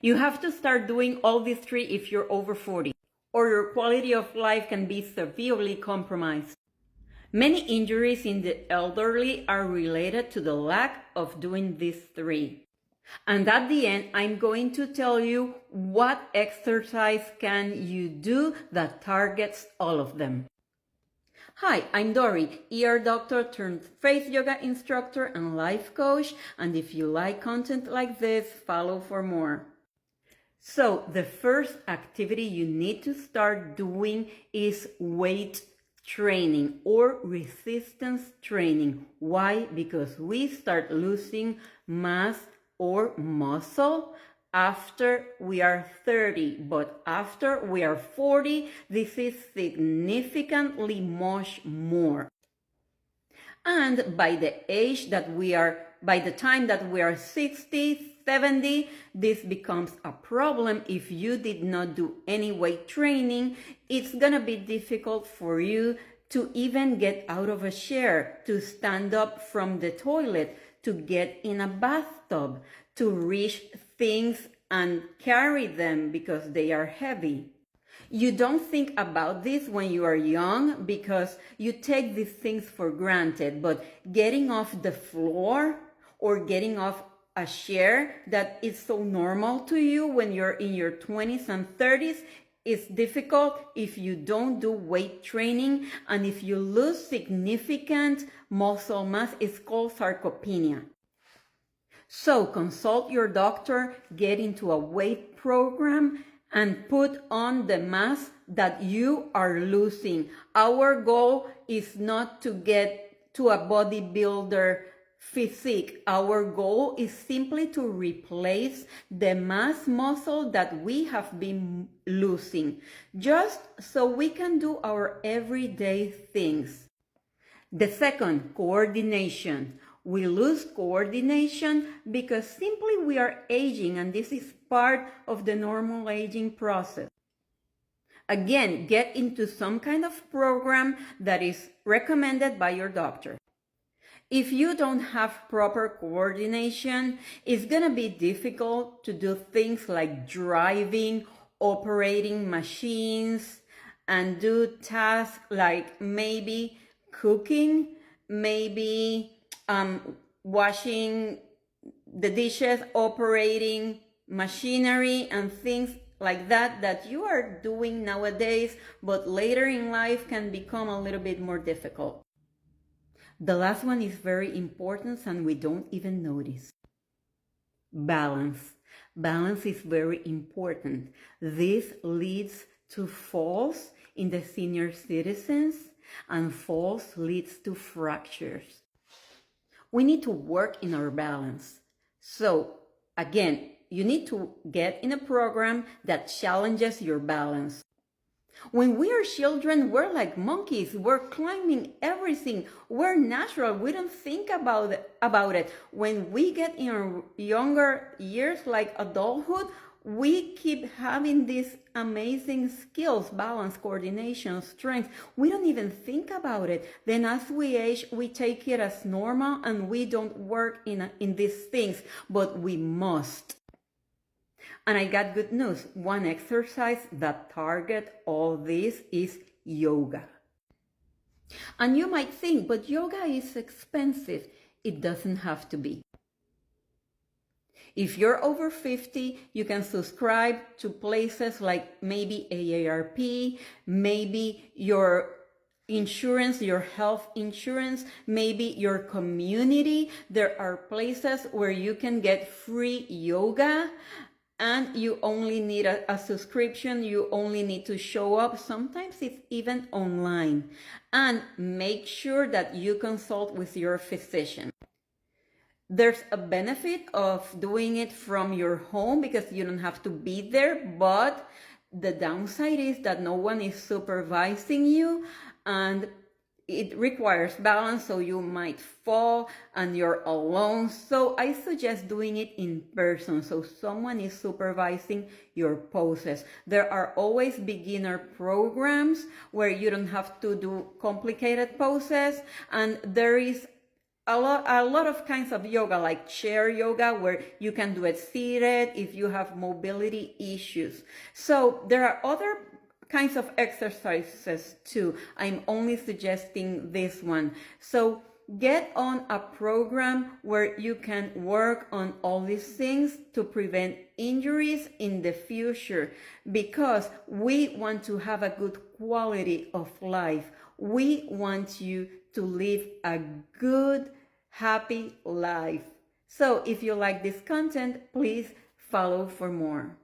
You have to start doing all these three if you're over 40, or your quality of life can be severely compromised. Many injuries in the elderly are related to the lack of doing these three. And at the end, I'm going to tell you what exercise can you do that targets all of them. Hi, I'm Dory, ER doctor turned face yoga instructor and life coach. And if you like content like this, follow for more. So the first activity you need to start doing is weight training or resistance training. Why? Because we start losing mass or muscle after we are 30, but after we are 40, this is significantly much more. And by the time that we are 60, 70, this becomes a problem. If you did not do any weight training, it's gonna be difficult for you to even get out of a chair, to stand up from the toilet, to get in a bathtub, to reach things and carry them because they are heavy. You don't think about this when you are young because you take these things for granted, but getting off the floor or getting off a chair that is so normal to you when you're in your 20s and 30s is difficult if you don't do weight training, and if you lose significant muscle mass, it's called sarcopenia. So consult your doctor, get into a weight program, and put on the mass that you are losing. Our goal is not to get to a bodybuilder physique. Our goal is simply to replace the mass muscle that we have been losing, just so we can do our everyday things. The second, coordination. We lose coordination because simply we are aging, and this is part of the normal aging process. Again, get into some kind of program that is recommended by your doctor. If you don't have proper coordination, it's gonna be difficult to do things like driving, operating machines, and do tasks like maybe cooking, maybe washing the dishes, operating machinery and things like that you are doing nowadays, but later in life can become a little bit more difficult. The last one is very important and we don't even notice. Balance. Balance is very important. This leads to falls in the senior citizens, and falls leads to fractures. We need to work in our balance. So again, you need to get in a program that challenges your balance. When we are children, we're like monkeys. We're climbing everything. We're natural. We don't think about it. When we get in our younger years, like adulthood, we keep having these amazing skills, balance, coordination, strength. We don't even think about it. Then as we age, we take it as normal and we don't work in these things, but we must. And I got good news. One exercise that targets all this is yoga. And you might think, but yoga is expensive. It doesn't have to be. If you're over 50, you can subscribe to places like maybe AARP, maybe your insurance, your health insurance, maybe your community. There are places where you can get free yoga, and you only need a subscription. You only need to show up. Sometimes it's even online. And make sure that you consult with your physician. There's a benefit of doing it from your home because you don't have to be there, but the downside is that no one is supervising you and it requires balance, so you might fall and you're alone. So I suggest doing it in person, so someone is supervising your poses. There are always beginner programs where you don't have to do complicated poses, and there is a lot of kinds of yoga, like chair yoga, where you can do it seated if you have mobility issues. So there are other kinds of exercises too. I'm only suggesting this one. So get on a program where you can work on all these things to prevent injuries in the future, because we want to have a good quality of life. We want you to live a good, happy life. So if you like this content, please follow for more.